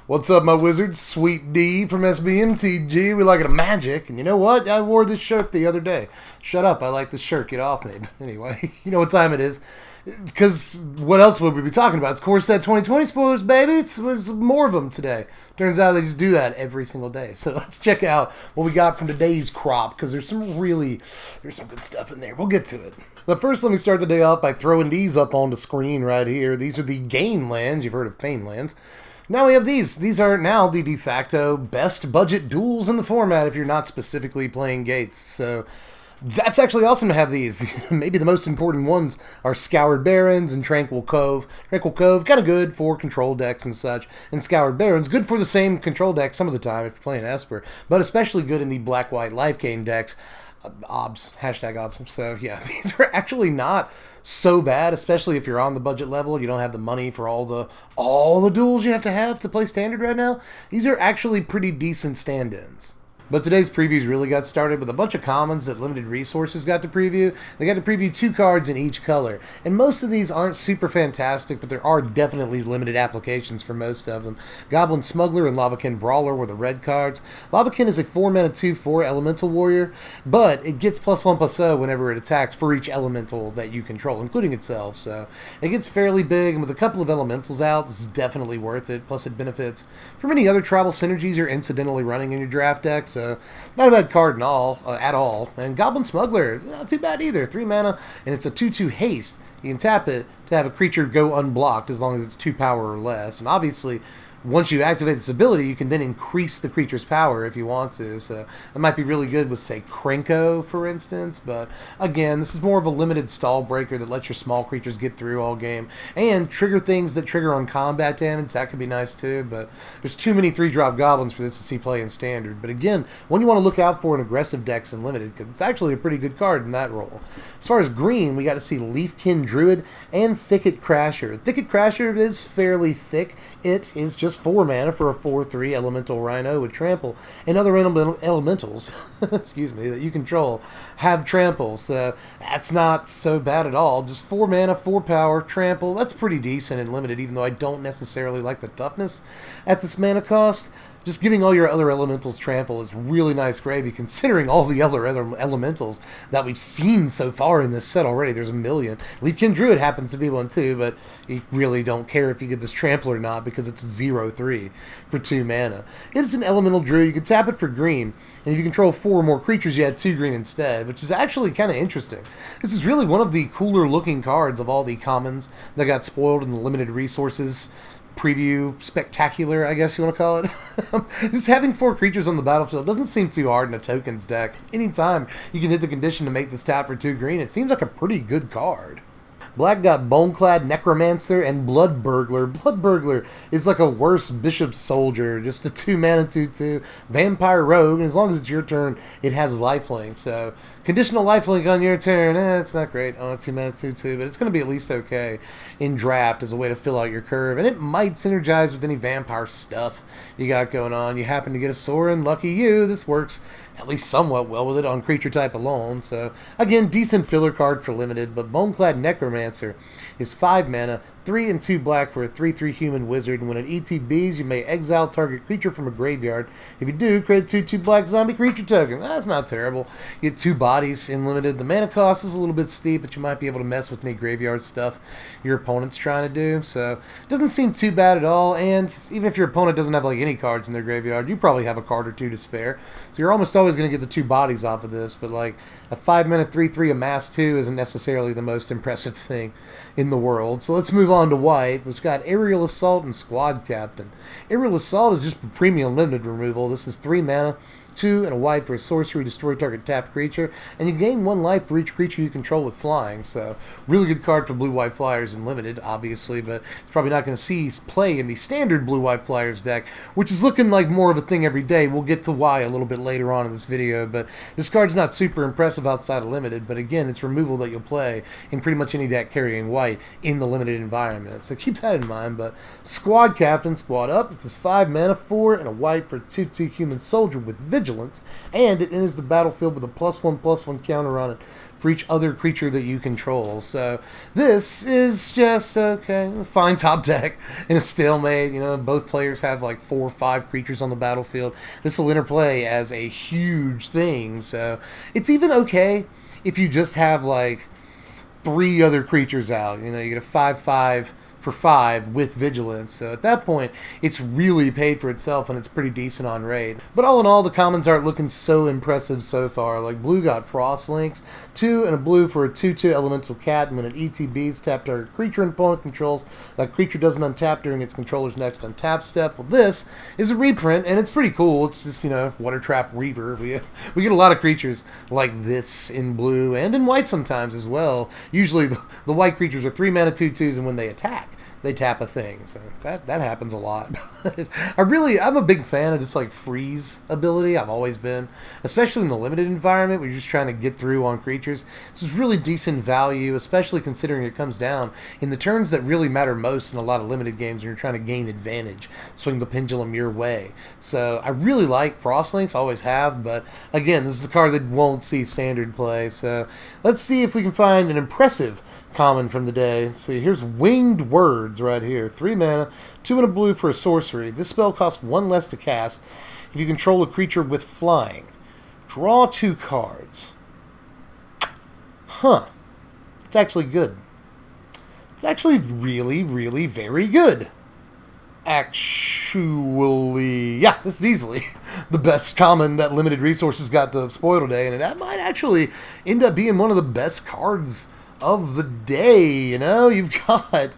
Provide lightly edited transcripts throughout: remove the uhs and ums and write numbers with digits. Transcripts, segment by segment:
What's up, my wizards? Sweet D from Mtg. We like it a magic. And you know what? I wore this shirt the other day. Shut up. I like this shirt. Get off me. But anyway, you know what time it is. Because what else would we be talking about? It's Core Set 2020 spoilers, baby. It was more of them today. Turns out they just do that every single day. So let's check out what we got from today's crop. Because there's some good stuff in there. We'll get to it. But first, let me start the day off by throwing these up on the screen right here. These are the Gain lands. You've heard of Pain lands. Now we have these. These are now the de facto best budget duels in the format if you're not specifically playing Gates. So that's actually awesome to have these. Maybe the most important ones are Scoured Barrens and Tranquil Cove. Tranquil Cove, kind of good for control decks and such. And Scoured Barrens, good for the same control deck some of the time if you're playing Esper. But especially good in the black-white life gain decks. OBS, hashtag OBS. So yeah, these are actually not so bad, especially if you're on the budget level. You don't have the money for all the duels you have to play standard right now. These are actually pretty decent stand-ins. But today's previews really got started with a bunch of commons that limited resources got to preview. They got to preview 2 cards in each color. And most of these aren't super fantastic, but there are definitely limited applications for most of them. Goblin Smuggler and Lavakin Brawler were the red cards. Lavakin is a 4-mana 2/4 elemental warrior, but it gets +1/+0 whenever it attacks for each elemental that you control, including itself. So it gets fairly big, and with a couple of elementals out, this is definitely worth it. Plus it benefits from any other tribal synergies you're incidentally running in your draft decks. So not a bad card at all. And Goblin Smuggler, not too bad either. 3 mana, and it's a 2/2 haste. You can tap it to have a creature go unblocked as long as it's 2 power or less. And obviously, once you activate this ability, you can then increase the creature's power if you want to. So that might be really good with, say, Krenko, for instance. But again, this is more of a limited stall breaker that lets your small creatures get through all game. And trigger things that trigger on combat damage. That could be nice too. But there's too many 3-drop goblins for this to see play in standard. But again, one you want to look out for in aggressive decks and limited, because it's actually a pretty good card in that role. As far as green, we got to see Leafkin Druid and Thicket Crasher. Thicket Crasher is fairly thick. It is just 4 mana for a 4/3 elemental rhino with trample, and other elementals excuse me, that you control have trample, so that's not so bad at all. Just 4 mana, 4 power, trample. That's pretty decent and limited, even though I don't necessarily like the toughness at this mana cost. Just giving all your other elementals trample is really nice gravy, considering all the other elementals that we've seen so far in this set already. There's a million. Leafkin Druid happens to be one too, but you really don't care if you get this trample or not because it's 0/3 for 2 mana. It's an elemental druid. You can tap it for green, and if you control 4 or more creatures, you add 2 green instead, which is actually kind of interesting. This is really one of the cooler looking cards of all the commons that got spoiled in the limited resources preview spectacular, I guess you want to call it. Just having 4 creatures on the battlefield doesn't seem too hard in a tokens deck. Anytime you can hit the condition to make this tap for 2 green, it seems like a pretty good card. Black got Boneclad Necromancer and Blood Burglar. Blood Burglar is like a worse Bishop Soldier, just a 2 mana 2/2 Vampire Rogue, and as long as it's your turn, it has lifelink. So conditional lifelink on your turn, it's not great on a 2 mana 2/2, but it's going to be at least okay in draft as a way to fill out your curve, and it might synergize with any vampire stuff you got going on. You happen to get a Sorin, lucky you. This works at least somewhat well with it on creature type alone. So again, decent filler card for limited, but Boneclad Necromancer is 5 mana, 3 and 2 black for a 3/3 human wizard, and when it ETBs, you may exile target creature from a graveyard. If you do, create a 2/2 black zombie creature token. That's not terrible. You get 2 bodies in limited. The mana cost is a little bit steep, but you might be able to mess with any graveyard stuff your opponent's trying to do. So it doesn't seem too bad at all, and even if your opponent doesn't have like any cards in their graveyard, you probably have a card or 2 to spare. So you're almost always going to get the 2 bodies off of this, but like a 5 mana 3/3 amass 2 isn't necessarily the most impressive thing in the world. So let's move on to white, which got Aerial Assault and Squad Captain. Aerial Assault is just premium limited removal. This is 3 mana, 2 and a white for a sorcery, destroy target tapped creature, and you gain 1 life for each creature you control with flying. So really good card for blue-white flyers in limited, obviously, but it's probably not going to see play in the standard blue-white flyers deck, which is looking like more of a thing every day. We'll get to why a little bit later on in this video, but this card's not super impressive outside of limited, but again, it's removal that you'll play in pretty much any deck carrying white in the limited environment. So keep that in mind. But Squad Captain, squad up. It's this 5 mana, 4 and a white for a 2/2 human soldier with vigilance. Vigilance, and it enters the battlefield with a +1/+1 counter on it for each other creature that you control. So this is just, okay, a fine top deck in a stalemate. You know, both players have like 4 or 5 creatures on the battlefield. This will interplay as a huge thing, so it's even okay if you just have like 3 other creatures out. You know, you get a 5/5 for 5 with Vigilance. So at that point, it's really paid for itself, and it's pretty decent on raid. But all in all, the commons aren't looking so impressive so far. Like, blue got Frostlinks, 2 and a blue for a 2/2 elemental cat, and when it ETBs, tap target creature and opponent controls. That creature doesn't untap during its controller's next untap step. Well, this is a reprint, and it's pretty cool. It's just, you know, Water Trap Reaver. We get a lot of creatures like this in blue, and in white sometimes as well. Usually the white creatures are 3 mana 2/2s, and when they attack, they tap a thing, so that happens a lot. I'm a big fan of this like freeze ability. I've always been, especially in the limited environment where you're just trying to get through on creatures. This is really decent value, especially considering it comes down in the turns that really matter most in a lot of limited games when you're trying to gain advantage, swing the pendulum your way. So I really like Frostlinks, always have, but again, this is a card that won't see standard play. So let's see if we can find an impressive common from the day. Let's see, here's Winged Words right here. 3 mana, 2 and a blue for a sorcery. This spell costs 1 less to cast if you control a creature with flying. Draw 2 cards. Huh. It's actually good. It's actually really, really very good. Actually, yeah, this is easily the best common that Limited Resources got to spoil today, and that might actually end up being one of the best cards of the day. You know, you've got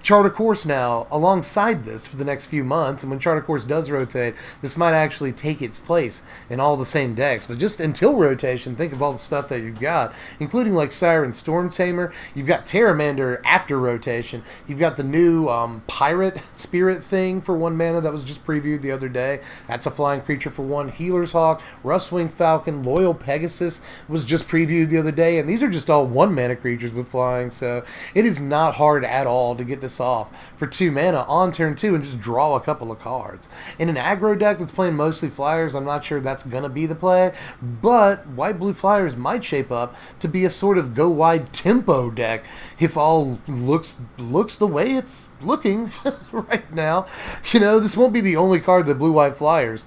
Charter Course now alongside this for the next few months, and when Charter Course does rotate, this might actually take its place in all the same decks. But just until rotation, think of all the stuff that you've got, including like Siren Storm Tamer. You've got Terramander after rotation. You've got the new Pirate Spirit thing for 1 mana that was just previewed the other day. That's a flying creature for 1. Healer's Hawk, Rustwing Falcon, Loyal Pegasus was just previewed the other day, and these are just all 1 mana creatures with flying, so it is not hard at all to get this off for 2 mana on turn 2 and just draw a couple of cards. In an aggro deck that's playing mostly flyers, I'm not sure that's going to be the play, but white-blue flyers might shape up to be a sort of go-wide tempo deck if all looks the way it's looking right now. You know, this won't be the only card that blue-white flyers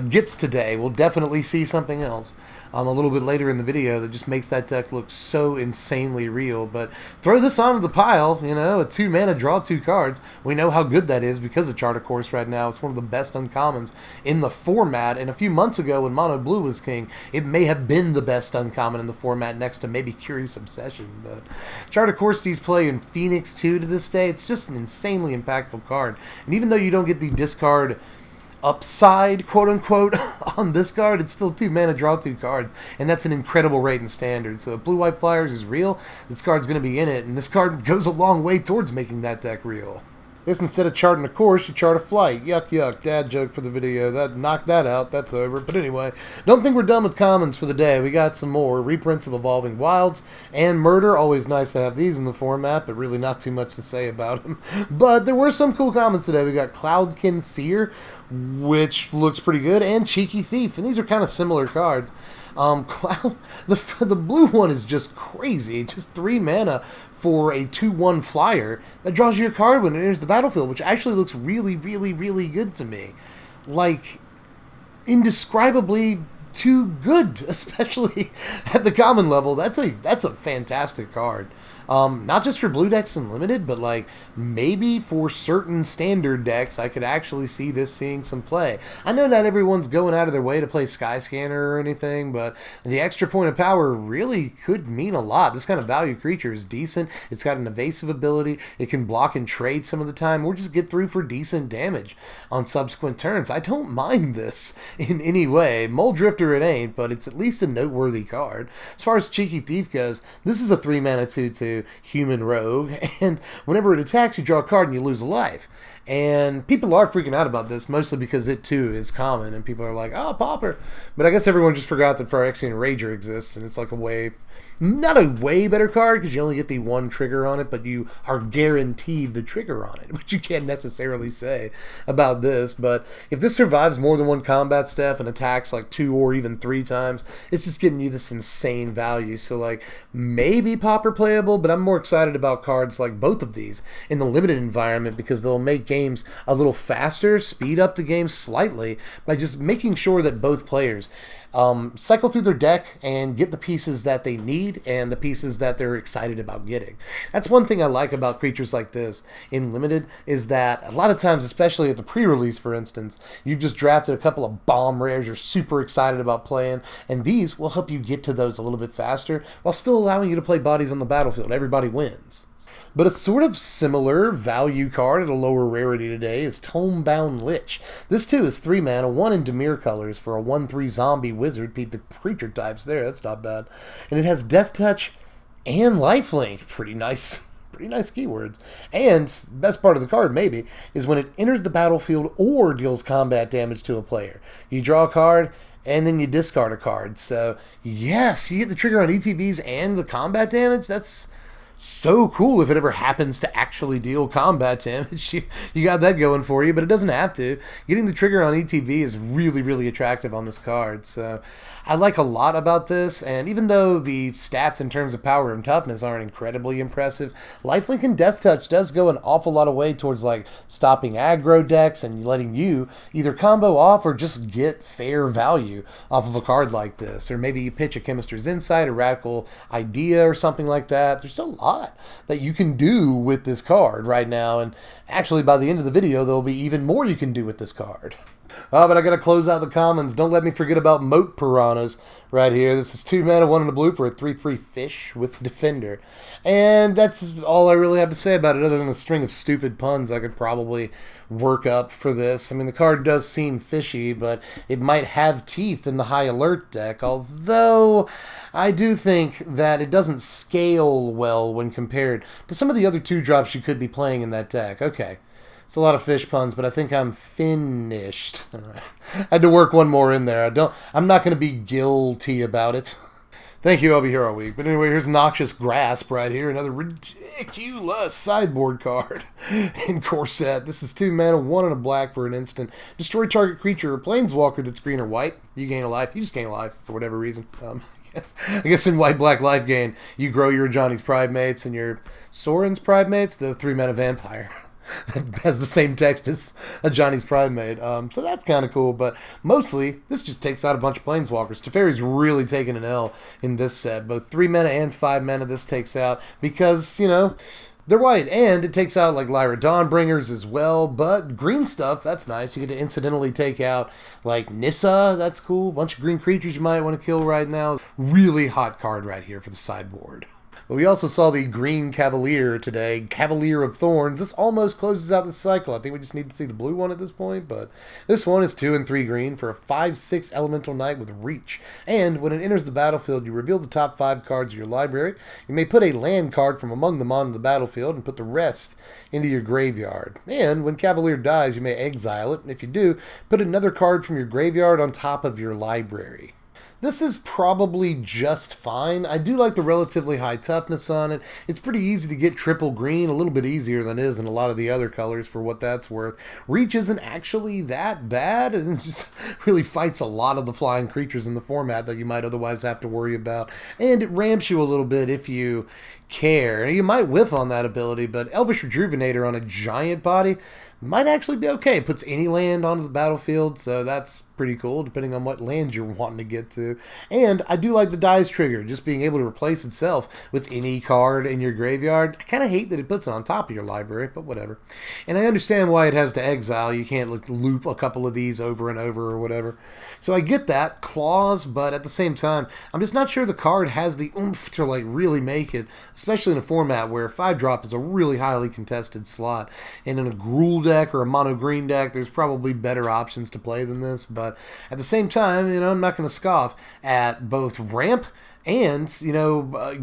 gets today. We'll definitely see something else a little bit later in the video that just makes that deck look so insanely real. But throw this onto the pile, you know, a 2 mana, draw 2 cards. We know how good that is because of Charter Course right now. It's one of the best uncommons in the format, and a few months ago when Mono Blue was king, it may have been the best uncommon in the format next to maybe Curious Obsession. But Charter Course sees play in Phoenix 2 to this day. It's just an insanely impactful card, and even though you don't get the discard upside, quote-unquote, on this card, it's still 2 mana, draw 2 cards, and that's an incredible rate in standard. So if blue-white flyers is real, this card's going to be in it, and this card goes a long way towards making that deck real. This, instead of charting a course, you chart a flight. Yuck, yuck. Dad joke for the video. That knocked that out. That's over. But anyway, don't think we're done with commons for the day. We got some more. Reprints of Evolving Wilds and Murder. Always nice to have these in the format, but really not too much to say about them. But there were some cool commons today. We got Cloudkin Seer, which looks pretty good, and Cheeky Thief. And these are kind of similar cards. The blue one is just crazy. Just 3 mana for a 2/1 flyer that draws you a card when it enters the battlefield, which actually looks really, really, really good to me. Like, indescribably too good, especially at the common level. That's a fantastic card. Not just for blue decks and limited, but like maybe for certain standard decks, I could actually see this seeing some play. I know not everyone's going out of their way to play Skyscanner or anything, but the extra point of power really could mean a lot. This kind of value creature is decent. It's got an evasive ability. It can block and trade some of the time, or just get through for decent damage on subsequent turns. I don't mind this in any way. Mole Drifter it ain't, but it's at least a noteworthy card. As far as Cheeky Thief goes, this is a 3 mana 2/2 human rogue, and whenever it attacks, you draw a card and you lose a life. And people are freaking out about this, mostly because it too is common, and people are like, oh, Pauper. But I guess everyone just forgot that Phyrexian Rager exists, and it's like a way, not a way better card, because you only get the one trigger on it, but you are guaranteed the trigger on it, which you can't necessarily say about this. But if this survives more than one combat step and attacks like 2 or even 3 times, it's just getting you this insane value. So like, maybe Pauper playable, but I'm more excited about cards like both of these in the limited environment, because they'll make games a little faster, speed up the game slightly by just making sure that both players cycle through their deck and get the pieces that they need and the pieces that they're excited about getting. That's one thing I like about creatures like this in Limited, is that a lot of times, especially at the pre-release for instance, you've just drafted a couple of bomb rares you're super excited about playing, and these will help you get to those a little bit faster while still allowing you to play bodies on the battlefield. Everybody wins. But a sort of similar value card at a lower rarity today is Tomebound Lich. This too is 3 mana, 1 in Dimir colors for a 1/3 zombie wizard. Beat the creature types there, that's not bad. And it has Death Touch and Lifelink. Pretty nice keywords. And best part of the card maybe is when it enters the battlefield or deals combat damage to a player, you draw a card and then you discard a card. So yes, you get the trigger on ETBs and the combat damage. That's so cool if it ever happens to actually deal combat damage. You got that going for you, but it doesn't have to. Getting the trigger on ETB is really, really attractive on this card. So I like a lot about this, and even though the stats in terms of power and toughness aren't incredibly impressive, Lifelink and Death Touch does go an awful lot of way towards like stopping aggro decks and letting you either combo off or just get fair value off of a card like this. Or maybe you pitch a Chemist's Insight, a Radical Idea, or something like that. There's a lot that you can do with this card right now, and actually by the end of the video there'll be even more you can do with this card. But I gotta close out the commons. Don't let me forget about Moat Piranhas right here. This is 2 mana, 1 in the blue for a 3/3 fish with Defender. And that's all I really have to say about it, other than a string of stupid puns I could probably work up for this. I mean, the card does seem fishy, but it might have teeth in the high alert deck, although I do think that it doesn't scale well when compared to some of the other 2-drops you could be playing in that deck. Okay. It's a lot of fish puns, but I think I'm finished. I had to work one more in there. I'm not going to be guilty about it. Thank you, I'll be here all week. But anyway, here's Noxious Grasp right here. Another ridiculous sideboard card in Corset. This is 2 mana, 1 and a black for an instant. Destroy target creature or planeswalker that's green or white. You gain a life. You just gain a life for whatever reason. I guess in white-black life gain, you grow your Johnny's Primates and your Soren's Primates, the 3 mana vampire. That has the same text as a Johnny's Primate. So that's kind of cool, but mostly this just takes out a bunch of Planeswalkers. Teferi's really taking an L in this set. Both 3 mana and 5 mana this takes out because, you know, they're white, and it takes out like Lyra Dawnbringers as well, but green stuff, that's nice. You get to incidentally take out like Nissa, that's cool. A bunch of green creatures you might want to kill right now. Really hot card right here for the sideboard. But we also saw the Green Cavalier today, Cavalier of Thorns. This almost closes out the cycle. I think we just need to see the blue one at this point, but this one is 2 and 3 green for a 5/6 Elemental Knight with Reach. And when it enters the battlefield, you reveal the top 5 cards of your library. You may put a land card from among them onto the battlefield and put the rest into your graveyard. And when Cavalier dies, you may exile it, and if you do, put another card from your graveyard on top of your library. This is probably just fine. I do like the relatively high toughness on it. It's pretty easy to get triple green, a little bit easier than it is in a lot of the other colors for what that's worth. Reach isn't actually that bad, and it just really fights a lot of the flying creatures in the format that you might otherwise have to worry about. And it ramps you a little bit if you care. You might whiff on that ability, but Elvish Rejuvenator on a giant body might actually be okay. It puts any land onto the battlefield, so that's pretty cool, depending on what land you're wanting to get to. And I do like the Dies trigger, just being able to replace itself with any card in your graveyard. I kind of hate that it puts it on top of your library, but whatever. And I understand why it has to exile. You can't like, loop a couple of these over and over or whatever. So I get that, claws, but at the same time, I'm just not sure the card has the oomph to like really make it, especially in a format where 5-drop is a really highly contested slot. And in a Gruul deck or a mono green deck, there's probably better options to play than this, but at the same time, you know, I'm not going to scoff at both ramp and,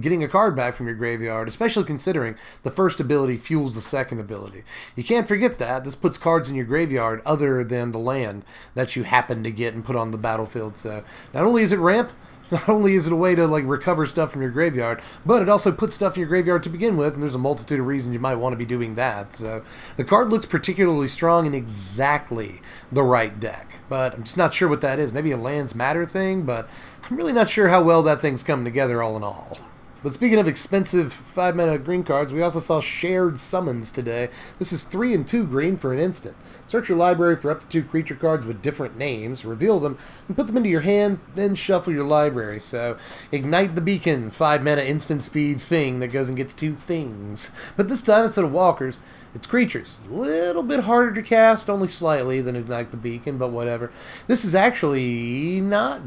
getting a card back from your graveyard, especially considering the first ability fuels the second ability. You can't forget that. This puts cards in your graveyard other than the land that you happen to get and put on the battlefield. So not only is it ramp, not only is it a way to recover stuff from your graveyard, but it also puts stuff in your graveyard to begin with, and there's a multitude of reasons you might want to be doing that. So the card looks particularly strong in exactly the right deck, but I'm just not sure what that is. Maybe a lands matter thing, but I'm really not sure how well that thing's come together all in all. But speaking of expensive 5-mana green cards, we also saw Shared Summons today. This is 3 and 2 green for an instant. Search your library for up to 2 creature cards with different names, reveal them, and put them into your hand, then shuffle your library. So, Ignite the Beacon, 5-mana instant speed thing that goes and gets 2 things. But this time, instead of walkers, it's creatures. A little bit harder to cast, only slightly, than Ignite the Beacon, but whatever. This is actually not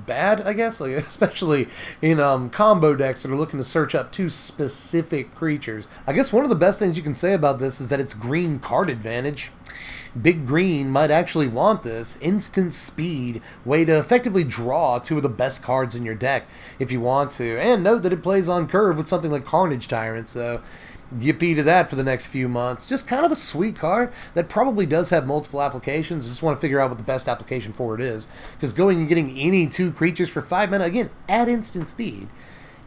bad, I guess, especially in combo decks that are looking to search up 2 specific creatures. I guess one of the best things you can say about this is that it's green card advantage. Big Green might actually want this instant speed way to effectively draw 2 of the best cards in your deck if you want to. And note that it plays on curve with something like Carnage Tyrant, so yippee to that for the next few months. Just kind of a sweet card that probably does have multiple applications. I just want to figure out what the best application for it is, because going and getting any 2 creatures for 5 mana, again, at instant speed,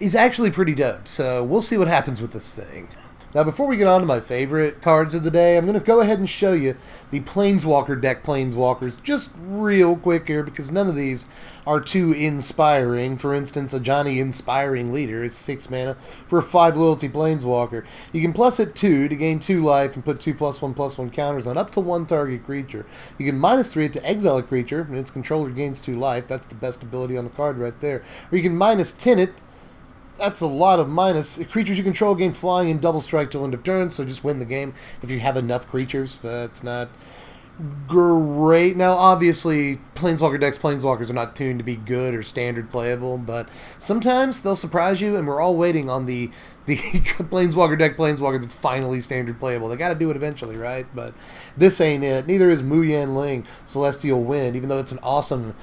is actually pretty dope. So we'll see what happens with this thing. Now, before we get on to my favorite cards of the day, I'm going to go ahead and show you the Planeswalker deck Planeswalkers just real quick here, because none of these are too inspiring. For instance, a Johnny Inspiring Leader is 6 mana for a 5 loyalty Planeswalker. You can plus it 2 to gain 2 life and put 2 +1/+1 counters on up to 1 target creature. You can -3 it to exile a creature, and its controller gains 2 life. That's the best ability on the card right there. Or you can -10 it. That's a lot of minus. Creatures you control gain flying and double strike till end of turn, so just win the game if you have enough creatures. That's not great. Now, obviously, Planeswalker decks, Planeswalkers are not tuned to be good or standard playable, but sometimes they'll surprise you, and we're all waiting on the Planeswalker deck Planeswalker that's finally standard playable. They gotta do it eventually, right? But this ain't it. Neither is Mu Yan Ling, Celestial Wind, even though it's an awesome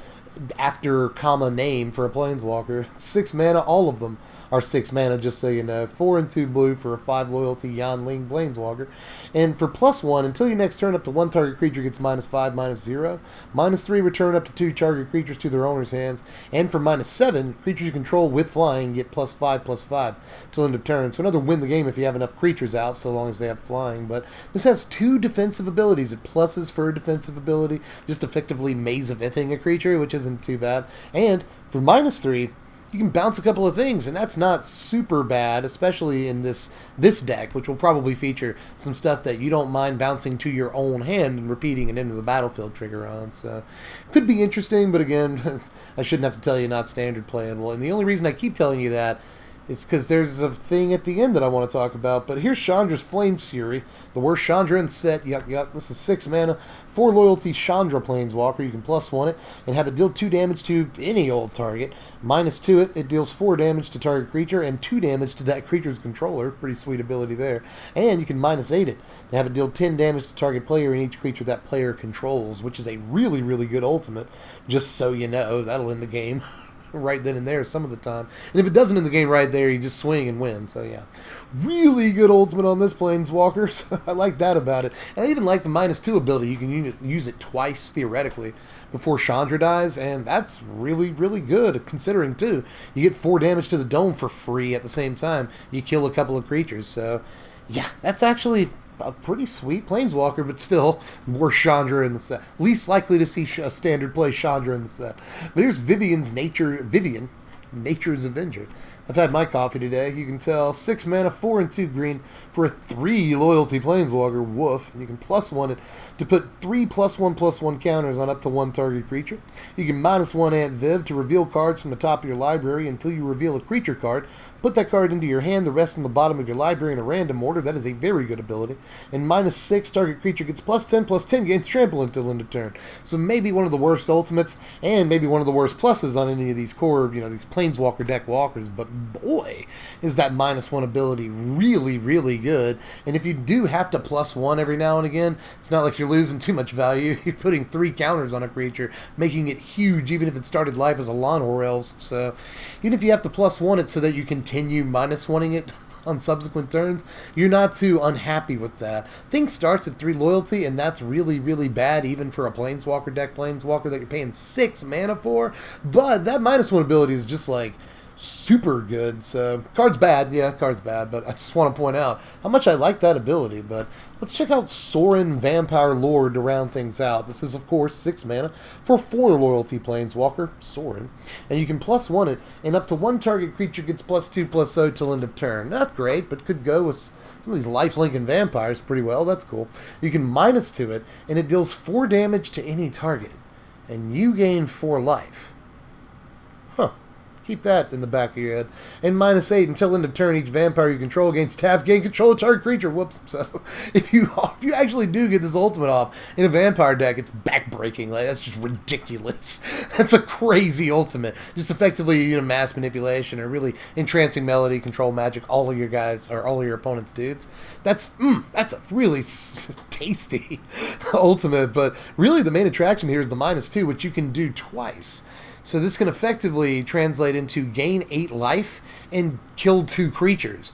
after comma name for a Planeswalker. 6 mana, all of them are 6 mana, just so you know. 4 and 2 blue for a 5 loyalty Yan Ling Planeswalker. And for +1, until your next turn, up to 1 target creature gets -5, -0. -3, return up to 2 target creatures to their owner's hands. And for -7, creatures you control with flying get +5/+5 till end of turn. So another win the game if you have enough creatures out, so long as they have flying. But this has 2 defensive abilities. It pluses for a defensive ability, just effectively Maze of Ithing a creature, which isn't too bad. And for -3, you can bounce a couple of things, and that's not super bad, especially in this deck, which will probably feature some stuff that you don't mind bouncing to your own hand and repeating an into the battlefield trigger on. So could be interesting, but again, I shouldn't have to tell you not standard playable. And the only reason I keep telling you that is because there's a thing at the end that I want to talk about. But here's Chandra's Flame Fury, the worst Chandra in set. Yuck. This is 6 mana, 4 loyalty Chandra Planeswalker. You can +1 it and have it deal 2 damage to any old target. -2 it, it deals 4 damage to target creature and 2 damage to that creature's controller. Pretty sweet ability there. And you can -8 it to have it deal 10 damage to target player and each creature that player controls, which is a really, really good ultimate. Just so you know, that'll end the game right then and there some of the time. And if it doesn't in the game right there, you just swing and win. So yeah, really good ultimate on this Planeswalker. So I like that about it. And I even like the -2 ability. You can use it twice, theoretically, before Chandra dies, and that's really, really good, considering, too, you get 4 damage to the dome for free at the same time. You kill a couple of creatures. So yeah, that's actually a pretty sweet Planeswalker, but still more Chandra in the set. Least likely to see a standard play Chandra in the set. But here's Vivian, Nature's Avenger. I've had my coffee today. You can tell 6 mana, 4 and 2 green for a 3 loyalty Planeswalker. Woof. And you can +1 it to put 3 +1/+1 counters on up to 1 target creature. You can -1 Aunt Viv to reveal cards from the top of your library until you reveal a creature card. Put that card into your hand, the rest in the bottom of your library in a random order. That is a very good ability. And -6, target creature gets +10/+10, gains trample until end of turn. So maybe one of the worst ultimates, and maybe one of the worst pluses on any of these core, these Planeswalker deck walkers, but boy, is that -1 ability really, really good. And if you do have to +1 every now and again, it's not like you're losing too much value. You're putting 3 counters on a creature, making it huge, even if it started life as a Lawn Elves. So even if you have to +1 it so that you continue -1ing it on subsequent turns, you're not too unhappy with that. Thing starts at 3 loyalty, and that's really, really bad, even for a Planeswalker deck Planeswalker that you're paying 6 mana for. But that -1 ability is just like super good. So card's bad, yeah, card's bad, but I just want to point out how much I like that ability. But let's check out Sorin Vampire Lord to round things out. This is, of course, 6 mana for 4 loyalty Planeswalker, Sorin, and you can +1 it, and up to 1 target creature gets +2/+0 till end of turn. Not great, but could go with some of these lifelink and vampires pretty well. That's cool. You can -2 it, and it deals 4 damage to any target, and you gain 4 life. Huh. Keep that in the back of your head. And -8 until end of turn, each vampire you control gains tap, gain control of target creature. Whoops. So if you actually do get this ultimate off in a vampire deck, it's backbreaking. Like, that's just ridiculous. That's a crazy ultimate. Just effectively, mass manipulation or really entrancing melody, control magic, all of your guys or all of your opponents' dudes. That's a really tasty ultimate. But really, the main attraction here is the -2, which you can do twice. So this can effectively translate into gain 8 life and kill 2 creatures.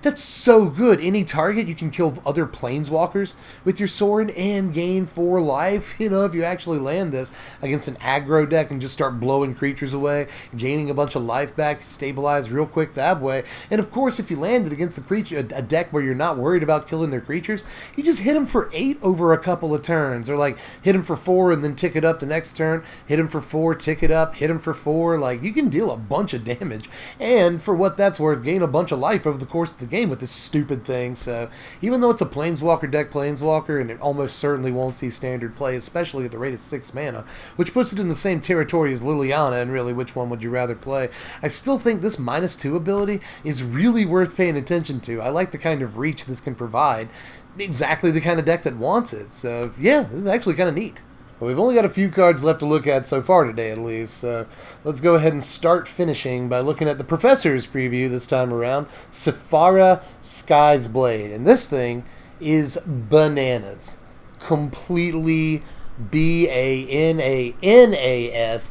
That's so good. Any target, you can kill other Planeswalkers with your sword and gain 4 life. If you actually land this against an aggro deck and just start blowing creatures away, gaining a bunch of life back, stabilize real quick that way. And of course, if you land it against a deck where you're not worried about killing their creatures, you just hit them for 8 over a couple of turns. Or like hit them for 4 and then tick it up the next turn. Hit them for 4, tick it up, hit them for 4. Like, you can deal a bunch of damage. And for what that's worth, gain a bunch of life over the course of the game with this stupid thing. So even though it's a Planeswalker deck Planeswalker, and it almost certainly won't see standard play, especially at the rate of 6 mana, which puts it in the same territory as Liliana, and really, which one would you rather play? I still think this -2 ability is really worth paying attention to. I like the kind of reach this can provide. Exactly the kind of deck that wants it. So yeah, this is actually kind of neat. Well, we've only got a few cards left to look at so far today, at least. So let's go ahead and start finishing by looking at the Professor's preview this time around. Sephara Sky's Blade. And this thing is bananas. Completely BANANAS.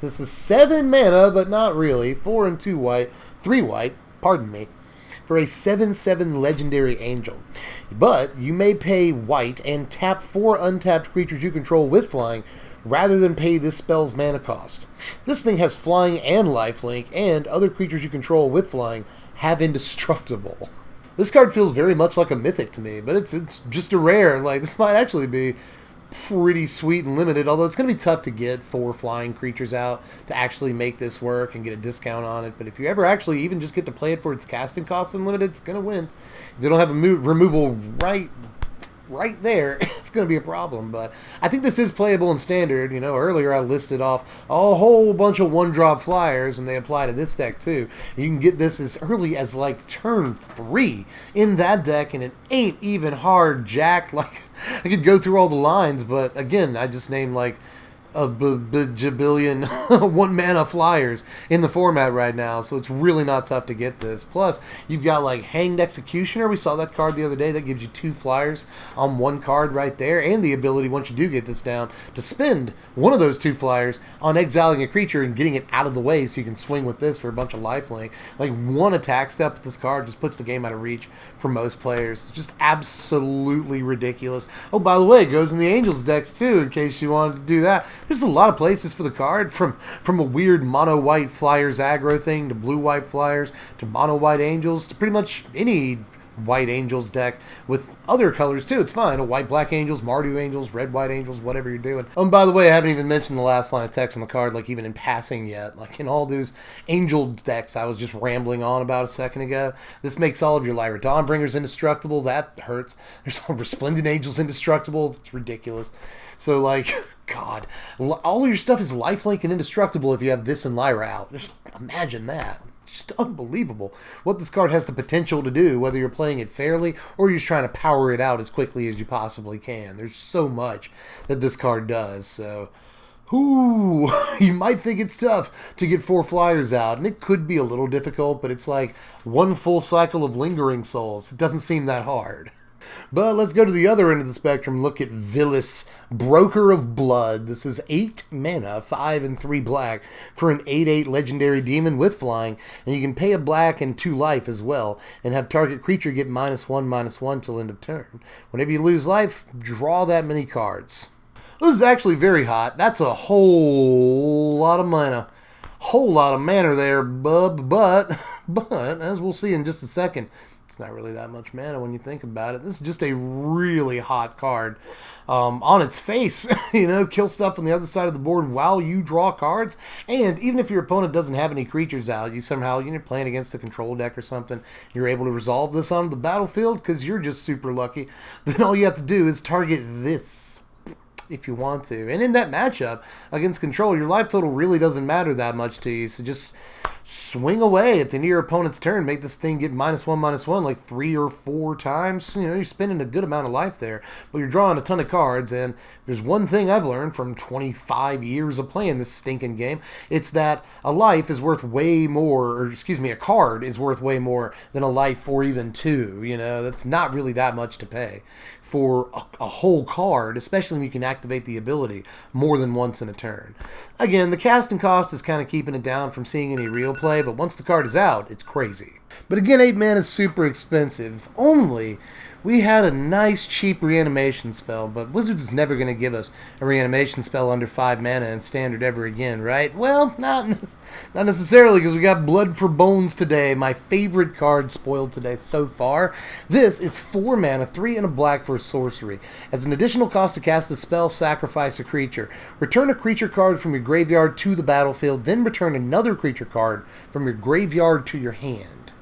This is 7 mana, but not really. 4 and 2 white. 3 white, pardon me, for a 7/7 legendary angel. But you may pay white and tap 4 untapped creatures you control with flying rather than pay this spell's mana cost. This thing has flying and lifelink, and other creatures you control with flying have indestructible. This card feels very much like a mythic to me, but it's just a rare. Like, this might actually be pretty sweet and limited, although it's going to be tough to get 4 flying creatures out to actually make this work and get a discount on it. But if you ever actually even just get to play it for its casting cost unlimited, it's going to win. If they don't have a removal right there, it's going to be a problem. But I think this is playable in Standard. Earlier I listed off a whole bunch of 1-drop flyers, and they apply to this deck too. You can get this as early as like turn 3 in that deck, and it ain't even hard jack. Like, I could go through all the lines, but again, I just named like a babillion 1-mana flyers in the format right now, so it's really not tough to get this. Plus, you've got like Hanged Executioner. We saw that card the other day. That gives you 2 flyers on 1 card right there, and the ability, once you do get this down, to spend one of those 2 flyers on exiling a creature and getting it out of the way so you can swing with this for a bunch of lifelink. Like, 1 attack step with this card just puts the game out of reach for most players. It's just absolutely ridiculous. Oh, by the way, it goes in the Angels decks too, in case you wanted to do that. There's a lot of places for the card, from a weird mono-white flyers aggro thing to blue-white flyers to mono-white angels to pretty much any white angels deck with other colors too. It's fine. White-black angels, Mardu angels, red-white angels, whatever you're doing. Oh, and by the way, I haven't even mentioned the last line of text on the card, like even in passing yet. Like in all those angel decks I was just rambling on about a second ago. This makes all of your Lyra Dawnbringers indestructible. That hurts. There's all Resplendent Angels indestructible. It's ridiculous. So, like, God, all of your stuff is lifelink and indestructible if you have this and Lyra out. Just imagine that. It's just unbelievable what this card has the potential to do, whether you're playing it fairly or you're just trying to power it out as quickly as you possibly can. There's so much that this card does. So, Ooh, you might think it's tough to get 4 flyers out, and it could be a little difficult, but it's like one full cycle of Lingering Souls. It doesn't seem that hard. But let's go to the other end of the spectrum and look at Vilis, Broker of Blood. This is 8 mana, 5 and 3 black, for an 8/8 legendary demon with flying, and you can pay a black and 2 life as well, and have target creature get -1/-1 till end of turn. Whenever you lose life, draw that many cards. This is actually very hot. That's a whole lot of mana. Whole lot of mana there, bub, but as we'll see in just a second, it's not really that much mana when you think about it. This is just a really hot card. On its face, kill stuff on the other side of the board while you draw cards. And even if your opponent doesn't have any creatures out, you somehow, you're playing against a control deck or something, you're able to resolve this onto the battlefield because you're just super lucky. Then all you have to do is target this, if you want to. And in that matchup against control, your life total really doesn't matter that much to you. So just swing away at the end of your opponent's turn. Make this thing get -1/-1 like 3 or 4 times. You're spending a good amount of life there. But you're drawing a ton of cards. And there's one thing I've learned from 25 years of playing this stinking game. It's that a life is worth way more, or excuse me, a card is worth way more than a life or even 2. That's not really that much to pay for a whole card, especially when you can activate the ability more than once in a turn. Again, the casting cost is kind of keeping it down from seeing any real play, but once the card is out, it's crazy. But again, 8 mana is super expensive. If only we had a nice cheap reanimation spell, but Wizards is never going to give us a reanimation spell under 5 mana in Standard ever again, right? Well, not necessarily, because we got Blood for Bones today, my favorite card spoiled today so far. This is 4 mana, 3 and a black for a sorcery. As an additional cost to cast a spell, sacrifice a creature. Return a creature card from your graveyard to the battlefield, then return another creature card from your graveyard to your hand.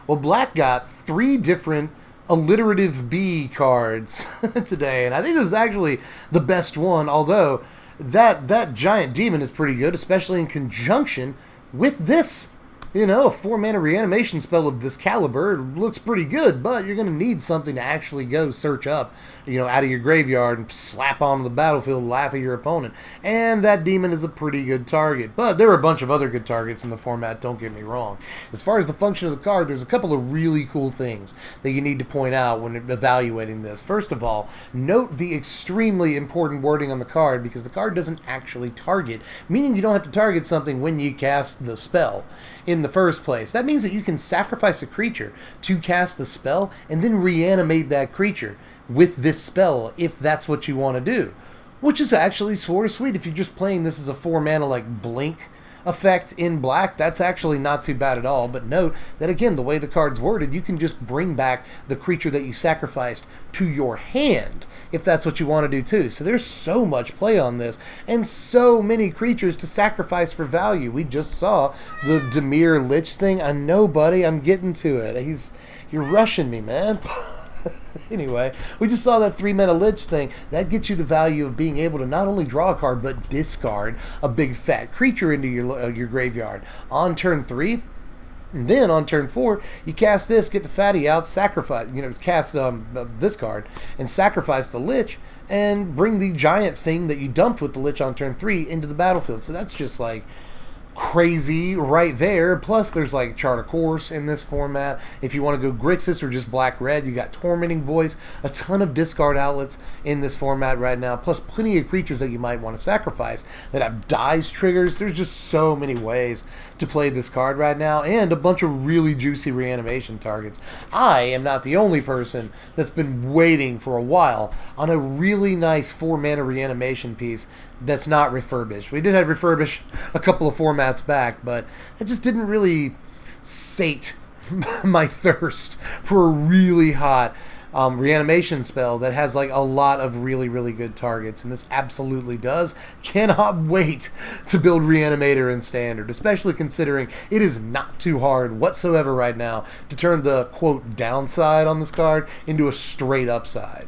Well, black got 3 different alliterative B cards today, and I think this is actually the best one, although that giant demon is pretty good, especially in conjunction with this. A 4 mana reanimation spell of this caliber looks pretty good, but you're going to need something to actually go search up, out of your graveyard and slap onto the battlefield and laugh at your opponent. And that demon is a pretty good target. But there are a bunch of other good targets in the format, don't get me wrong. As far as the function of the card, there's a couple of really cool things that you need to point out when evaluating this. First of all, note the extremely important wording on the card, because the card doesn't actually target, meaning you don't have to target something when you cast the spell in the first place. That means that you can sacrifice a creature to cast the spell and then reanimate that creature with this spell if that's what you want to do, which is actually sort of sweet. If you're just playing this as a 4 mana like blink effect in black, that's actually not too bad at all. But note that, again, the way the card's worded, you can just bring back the creature that you sacrificed to your hand if that's what you want to do too. So there's so much play on this, and so many creatures to sacrifice for value. We just saw the Dimir Lich thing. I know, buddy, I'm getting to it. You're rushing me, man. Anyway, we just saw that 3 mana Lich thing. That gets you the value of being able to not only draw a card, but discard a big fat creature into your graveyard on turn 3. And then on turn 4, you cast this, get the fatty out, sacrifice, cast this card, and sacrifice the Lich, and bring the giant thing that you dumped with the Lich on turn 3 into the battlefield. So that's just like crazy right there. Plus there's like Chart a Course in this format. If you want to go Grixis or just black-red, you got Tormenting Voice, a ton of discard outlets in this format right now, plus plenty of creatures that you might want to sacrifice that have dies triggers. There's just so many ways to play this card right now, and a bunch of really juicy reanimation targets. I am not the only person that's been waiting for a while on a really nice 4 mana reanimation piece that's not refurbished. We did have refurbish a couple of formats back, but it just didn't really sate my thirst for a really hot reanimation spell that has like a lot of really, really good targets, and this absolutely does. Cannot wait to build Reanimator in Standard, especially considering it is not too hard whatsoever right now to turn the, quote, downside on this card into a straight upside.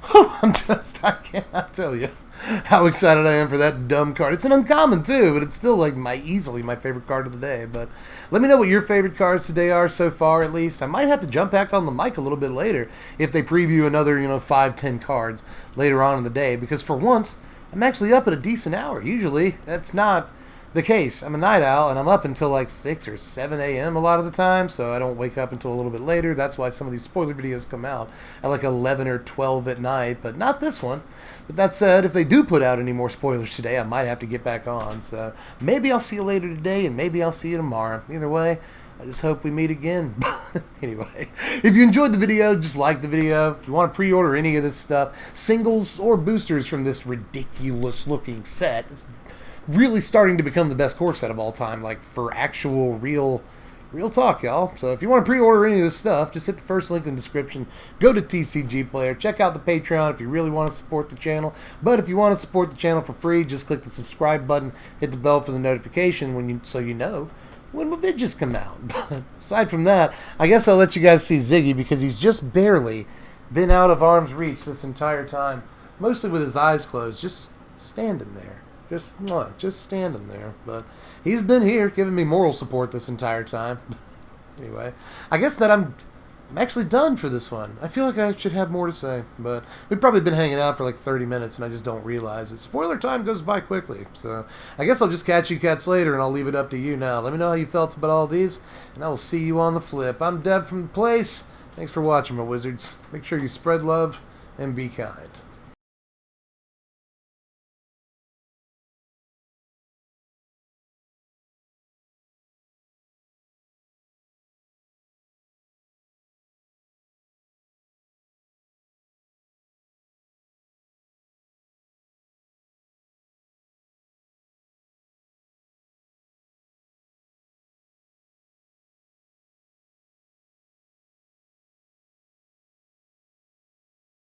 I cannot tell you how excited I am for that dumb card. It's an uncommon too, but it's still like easily my favorite card of the day. But let me know what your favorite cards today are so far, at least. I might have to jump back on the mic a little bit later if they preview another, 5-10 cards later on in the day, because for once, I'm actually up at a decent hour. Usually, that's not the case. I'm a night owl, and I'm up until like 6 or 7 a.m. a lot of the time, so I don't wake up until a little bit later. That's why some of these spoiler videos come out at like 11 or 12 at night, but not this one. But that said, if they do put out any more spoilers today, I might have to get back on. So maybe I'll see you later today, and maybe I'll see you tomorrow. Either way, I just hope we meet again. Anyway, if you enjoyed the video, just like the video. If you want to pre-order any of this stuff, singles or boosters from this ridiculous looking set, it's really starting to become the best core set of all time, like for actual real talk, y'all. So if you want to pre-order any of this stuff, just hit the first link in the description. Go to TCG Player. Check out the Patreon if you really want to support the channel. But if you want to support the channel for free, just click the subscribe button, hit the bell for the notification so you know when my videos come out. But aside from that, I guess I'll let you guys see Ziggy because he's just barely been out of arm's reach this entire time. Mostly with his eyes closed, just standing there. Just standing there. But he's been here giving me moral support this entire time. Anyway, I guess that I'm actually done for this one. I feel like I should have more to say, but we've probably been hanging out for like 30 minutes and I just don't realize it. Spoiler time goes by quickly, so I guess I'll just catch you cats later and I'll leave it up to you now. Let me know how you felt about all these, and I will see you on the flip. I'm Deb from the place. Thanks for watching, my wizards. Make sure you spread love and be kind.